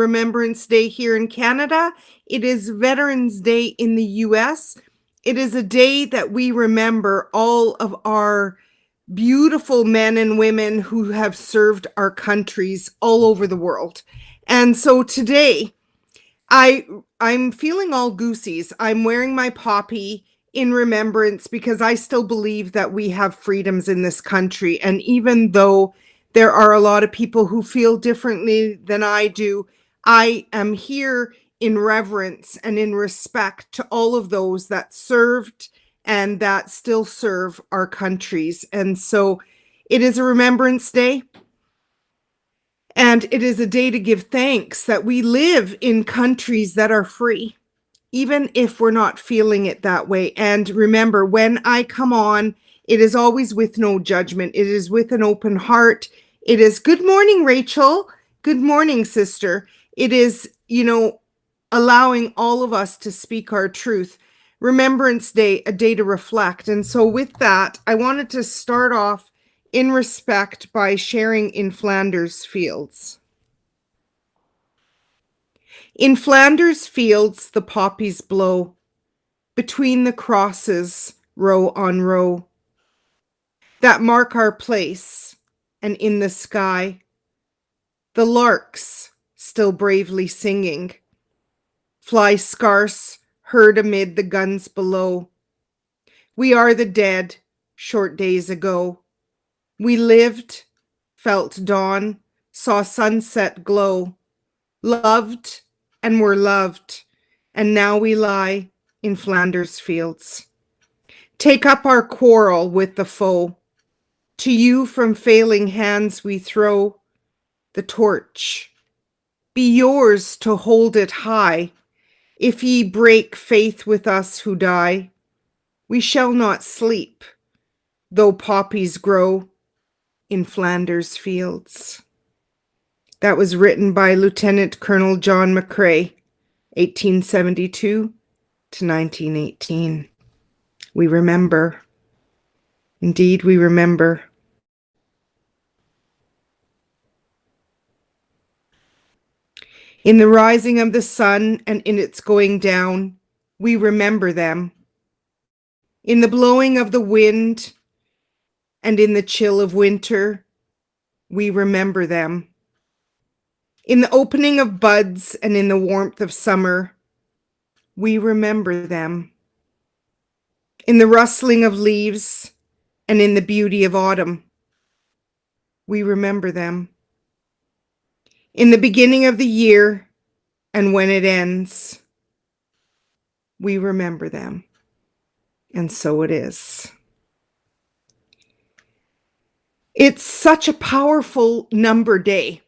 Remembrance Day here in Canada. It is Veterans Day in the US. It is a day that we remember all of our beautiful men and women who have served our countries all over the world. And so today, I'm feeling all goosies. I'm wearing my poppy in remembrance because I still believe that we have freedoms in this country. And even though there are a lot of people who feel differently than I do, I am here in reverence and in respect to all of those that served and that still serve our countries. And so it is a Remembrance Day. And it is a day to give thanks that we live in countries that are free, even if we're not feeling it that way. And remember, when I come on, it is always with no judgment. It is with an open heart. It is, good morning, Rachel. Good morning, sister. It is, allowing all of us to speak our truth. Remembrance Day, a day to reflect. And so with that, I wanted to start off in respect by sharing in Flanders Fields. In Flanders Fields, the poppies blow between the crosses, row on row, that mark our place, and in the sky, the larks still bravely singing, fly scarce, heard amid the guns below. We are the dead, short days ago. We lived, felt dawn, saw sunset glow, loved and were loved, and now we lie in Flanders Fields. Take up our quarrel with the foe. To you from failing hands we throw the torch. Be yours to hold it high. If ye break faith with us who die, we shall not sleep, though poppies grow in Flanders Fields. That was written by Lieutenant Colonel John McCrae, 1872 to 1918. We remember. Indeed, we remember. In the rising of the sun and in its going down, we remember them. In the blowing of the wind and in the chill of winter, we remember them. In the opening of buds and in the warmth of summer, we remember them. In the rustling of leaves and in the beauty of autumn, we remember them. In the beginning of the year and when it ends, we remember them. And so it is. It's such a powerful number day.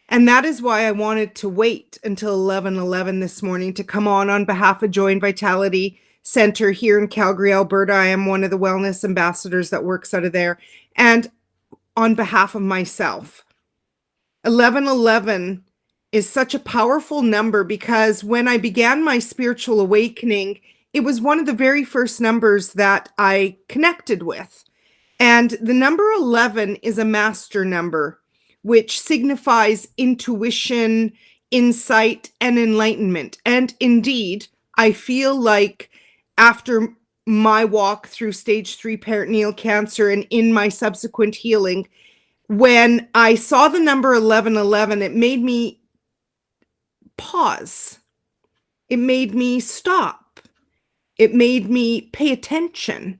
And that is why I wanted to wait until 11:11 this morning to come on behalf of Joy and Vitality Center here in Calgary, Alberta. I am one of the wellness ambassadors that works out of there. And on behalf of myself, 11:11 is such a powerful number because when I began my spiritual awakening, it was one of the very first numbers that I connected with. And the number 11 is a master number, which signifies intuition, insight, and enlightenment. And indeed, I feel like after my walk through stage 3 peritoneal cancer and in my subsequent healing, when I saw the number 1111, it made me pause. It made me stop. It made me pay attention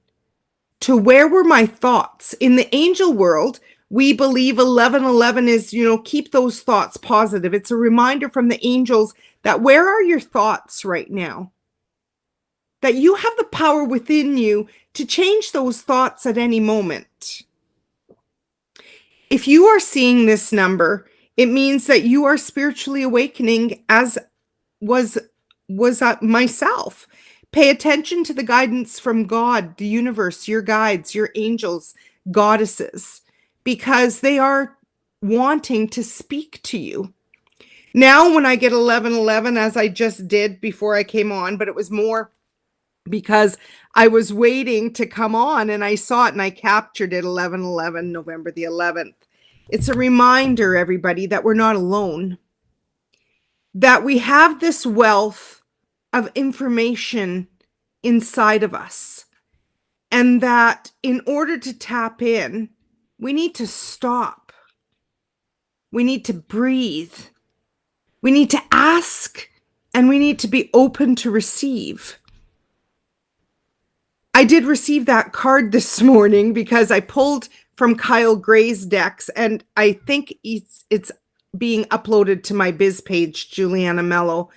to where were my thoughts. In the angel world, we believe 1111 is, keep those thoughts positive. It's a reminder from the angels that where are your thoughts right now? That you have the power within you to change those thoughts at any moment. If you are seeing this number, it means that you are spiritually awakening, as was myself. Pay attention to the guidance from God, the universe, your guides, your angels, goddesses, because they are wanting to speak to you. Now, when I get 1111, as I just did before I came on, but it was more because I was waiting to come on and I saw it and I captured it, 1111, November the 11th. It's a reminder, everybody, that we're not alone. that we have this wealth of information inside of us, and that in order to tap in, we need to stop. We need to breathe. We need to ask, and we need to be open to receive. I did receive that card this morning because I pulled from Kyle Gray's decks, and I think it's being uploaded to my biz page, Giuliana Melo,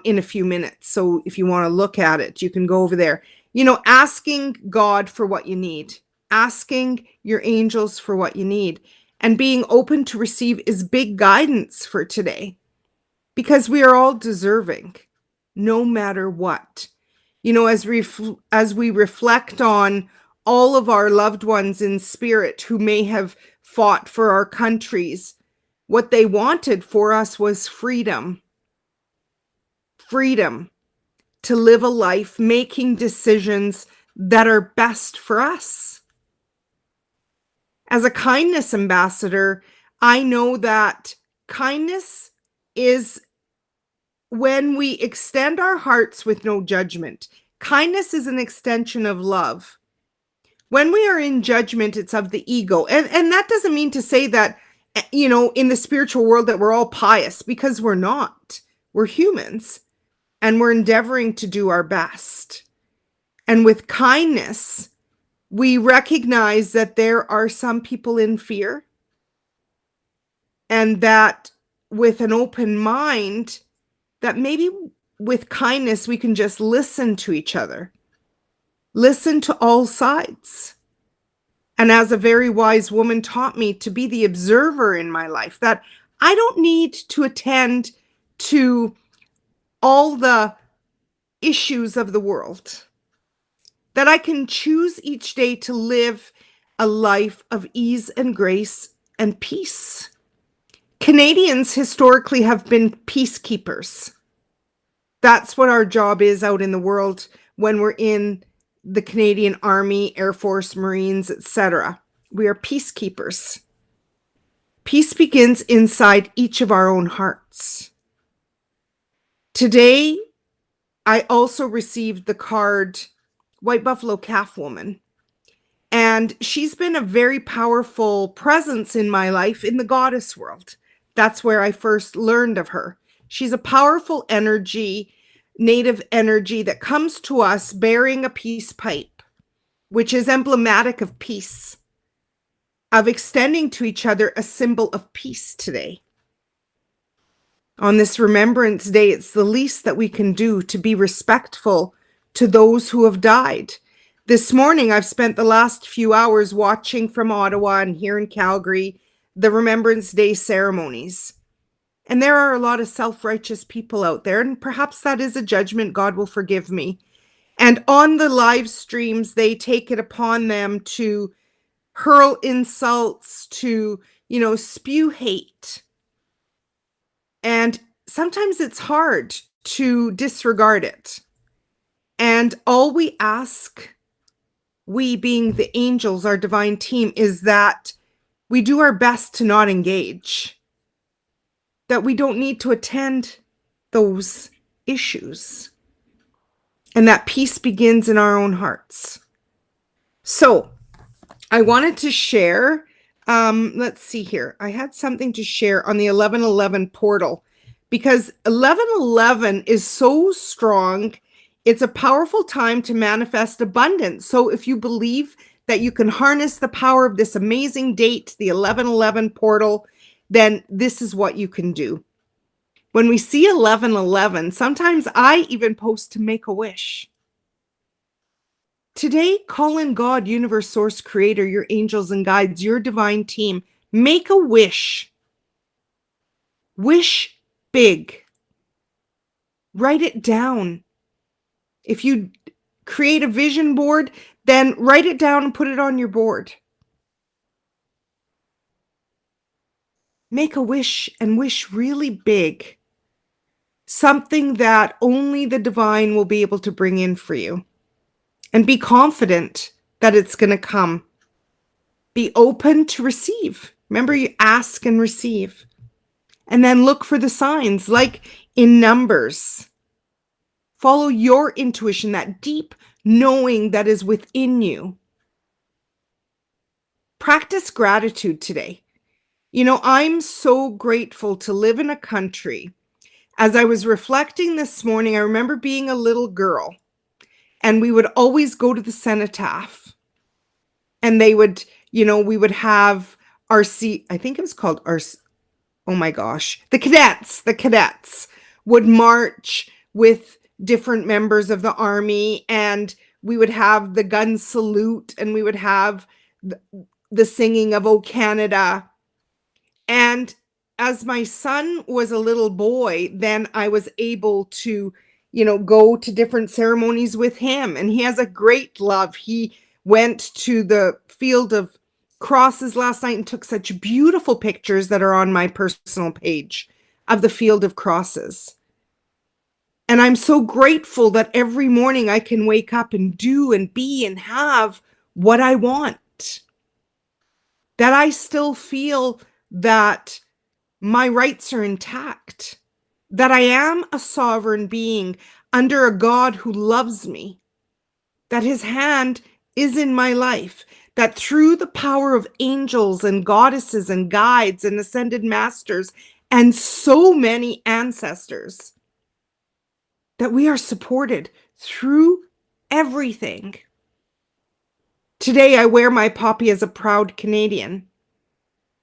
in a few minutes. So if you want to look at it, you can go over there. You know, asking God for what you need, asking your angels for what you need, and being open to receive is big guidance for today, because we are all deserving, no matter what. You know, as we reflect on all of our loved ones in spirit who may have fought for our countries, what they wanted for us was freedom. Freedom to live a life making decisions that are best for us. As a kindness ambassador, I know that kindness is when we extend our hearts with no judgment. Kindness is an extension of love. When we are in judgment, it's of the ego. And that doesn't mean to say that, you know, in the spiritual world that we're all pious, because we're not. We're humans, and we're endeavoring to do our best. And with kindness, we recognize that there are some people in fear, and that with an open mind, that maybe with kindness, we can just listen to each other, listen to all sides. And as a very wise woman taught me to be the observer in my life, that I don't need to attend to all the issues of the world, that I can choose each day to live a life of ease and grace and peace. Canadians historically have been peacekeepers. That's what our job is out in the world when we're in the Canadian Army, Air Force, Marines, etc. We are peacekeepers. Peace begins inside each of our own hearts. Today, I also received the card White Buffalo Calf Woman. And she's been a very powerful presence in my life in the goddess world. That's where I first learned of her. She's a powerful energy, native energy that comes to us bearing a peace pipe, which is emblematic of peace, of extending to each other a symbol of peace today. On this Remembrance Day, it's the least that we can do to be respectful to those who have died. This morning, I've spent the last few hours watching from Ottawa and here in Calgary the Remembrance Day ceremonies. And there are a lot of self-righteous people out there, and perhaps that is a judgment. God will forgive me. And on the live streams, they take it upon them to hurl insults, to, you know, spew hate. And sometimes it's hard to disregard it. And all we ask, we being the angels, our divine team, is that we do our best to not engage, that we don't need to attend those issues, and that peace begins in our own hearts. So I wanted to share, let's see here. I had something to share on the 1111 portal, because 1111 is so strong. It's a powerful time to manifest abundance. So if you believe that you can harness the power of this amazing date, the 1111 portal, then this is what you can do. When we see 1111, sometimes I even post to make a wish. Today, call in God, universe, source, creator, your angels and guides, your divine team. Make a wish. Wish big. Write it down. If you create a vision board, then write it down and put it on your board. Make a wish and wish really big. Something that only the divine will be able to bring in for you. And be confident that it's going to come. Be open to receive. Remember, you ask and receive. And then look for the signs, like in Numbers. Follow your intuition, that deep knowing that is within you. Practice gratitude today. You know, I'm so grateful to live in a country. As I was reflecting this morning, I remember being a little girl, and we would always go to the cenotaph, and they would, we would have our seat. I think it was called our, oh my gosh, the cadets would march with different members of the army, and we would have the gun salute, and we would have the singing of "O Canada." And as my son was a little boy, then I was able to, go to different ceremonies with him. And he has a great love. He went to the field of crosses last night and took such beautiful pictures that are on my personal page of the field of crosses. And I'm so grateful that every morning I can wake up and do and be and have what I want. That I still feel that my rights are intact, that I am a sovereign being under a God who loves me, that his hand is in my life, that through the power of angels and goddesses and guides and ascended masters and so many ancestors, that we are supported through everything. Today, I wear my poppy as a proud Canadian.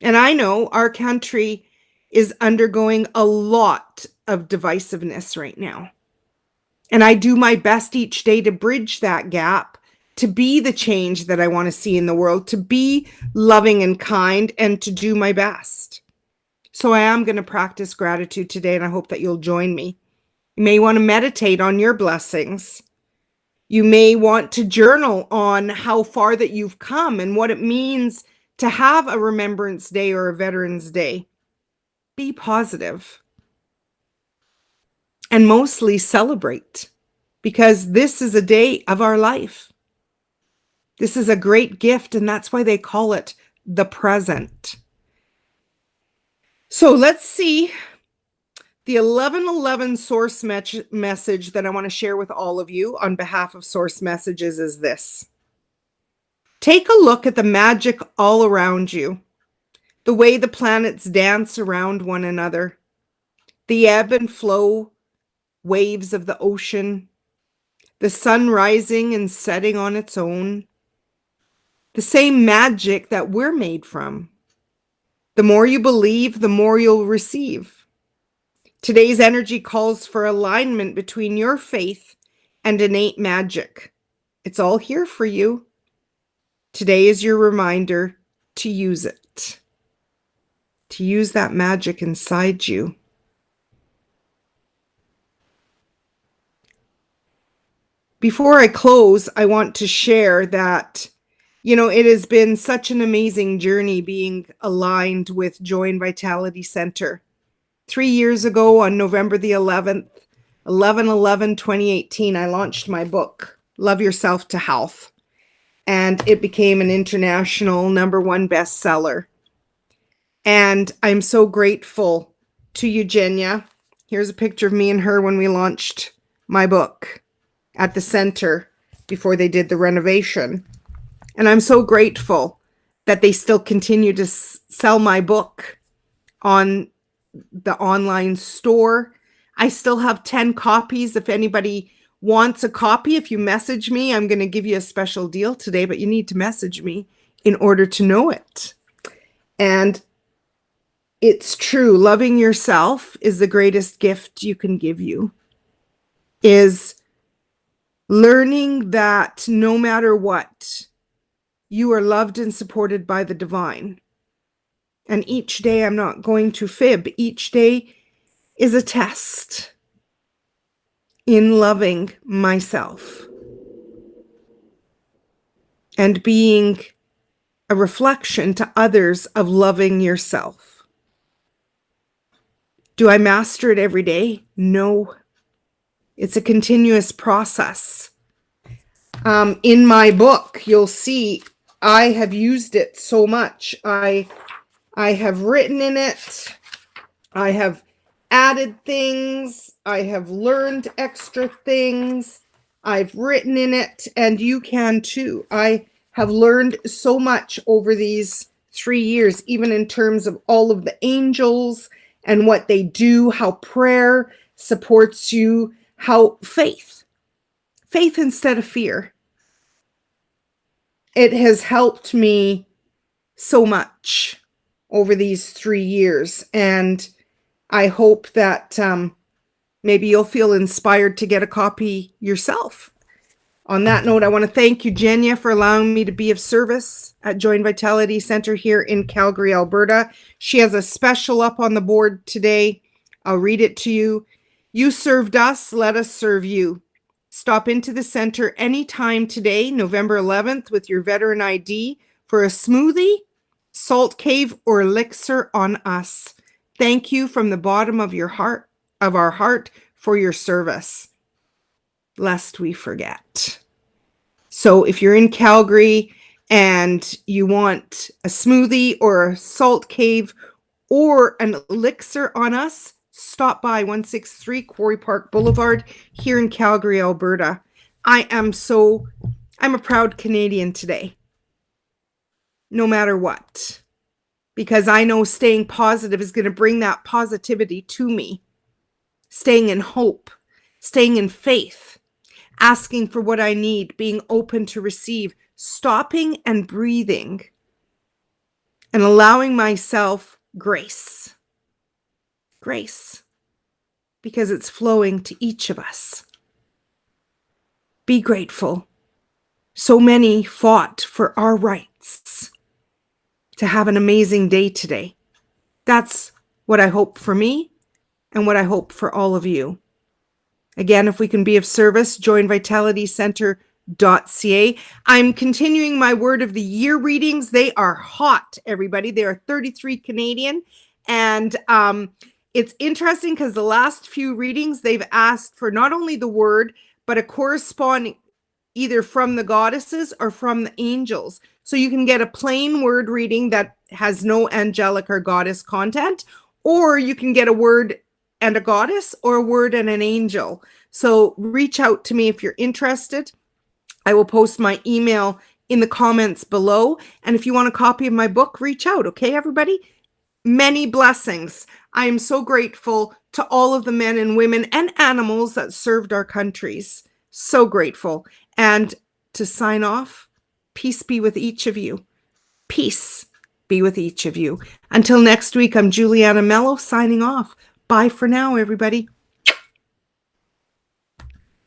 And I know our country is undergoing a lot of divisiveness right now. And I do my best each day to bridge that gap, to be the change that I want to see in the world, to be loving and kind, and to do my best. So I am going to practice gratitude today, and I hope that you'll join me. You may want to meditate on your blessings. You may want to journal on how far that you've come and what it means to have a Remembrance Day or a Veterans Day. Be positive. And mostly celebrate, because this is a day of our life. This is a great gift, and that's why they call it the present. So let's see. The 1111 source message that I want to share with all of you on behalf of Source Messages is this. Take a look at the magic all around you, the way the planets dance around one another, the ebb and flow waves of the ocean, the sun rising and setting on its own, the same magic that we're made from. The more you believe, the more you'll receive. Today's energy calls for alignment between your faith and innate magic. It's all here for you. Today is your reminder to use it, to use that magic inside you. Before I close, I want to share that, it has been such an amazing journey being aligned with Joy and Vitality Center. 3 years ago on November the 11th, 11/11/2018, I launched my book, Love Yourself to Health, and it became an international #1 bestseller. And I'm so grateful to Eugenia. Here's a picture of me and her when we launched my book at the center before they did the renovation. And I'm so grateful that they still continue to sell my book on the online store. I still have 10 copies. If anybody wants a copy, if you message me, I'm going to give you a special deal today, but you need to message me in order to know it. And it's true. Loving yourself is the greatest gift you can give you. Is learning that no matter what, you are loved and supported by the divine. And each day, I'm not going to fib, each day is a test in loving myself and being a reflection to others of loving yourself. Do I master it every day? No. It's a continuous process. In my book, you'll see I have used it so much. I have written in it I have added things. I have learned extra things. I've written in it, and you can too. I have learned so much over these 3 years, even in terms of all of the angels and what they do, how prayer supports you, how faith instead of fear. It has helped me so much over these 3 years. And I hope that maybe you'll feel inspired to get a copy yourself. On that note, I want to thank Eugenia for allowing me to be of service at Joint Vitality Center here in Calgary, Alberta. She has a special up on the board today. I'll read it to you. You served us, let us serve you. Stop into the center anytime today, November 11th, with your veteran ID for a smoothie, salt cave, or elixir on us. Thank you from the bottom of our heart, for your service, lest we forget. So if you're in Calgary and you want a smoothie or a salt cave or an elixir on us, stop by 163 Quarry Park Boulevard here in Calgary, Alberta. I'm a proud Canadian today, no matter what, because I know staying positive is going to bring that positivity to me. Staying in hope, staying in faith, asking for what I need, being open to receive, stopping and breathing, and allowing myself grace. Grace, because it's flowing to each of us. Be grateful. So many fought for our rights to have an amazing day today. That's what I hope for me and what I hope for all of you. Again, if we can be of service, joinvitalitycenter.ca. I'm continuing my Word of the Year readings. They are hot, everybody. They are 33 Canadian. And it's interesting because the last few readings, they've asked for not only the word, but a corresponding either from the goddesses or from the angels. So you can get a plain word reading that has no angelic or goddess content, or you can get a word and a goddess, or a word and an angel. So reach out to me if you're interested. I will post my email in the comments below. And if you want a copy of my book, reach out. Okay, everybody? Many blessings. I am so grateful to all of the men and women and animals that served our countries. So grateful. And to sign off, peace be with each of you. Peace be with each of you. Until next week, I'm Giuliana Melo signing off. Bye for now, everybody.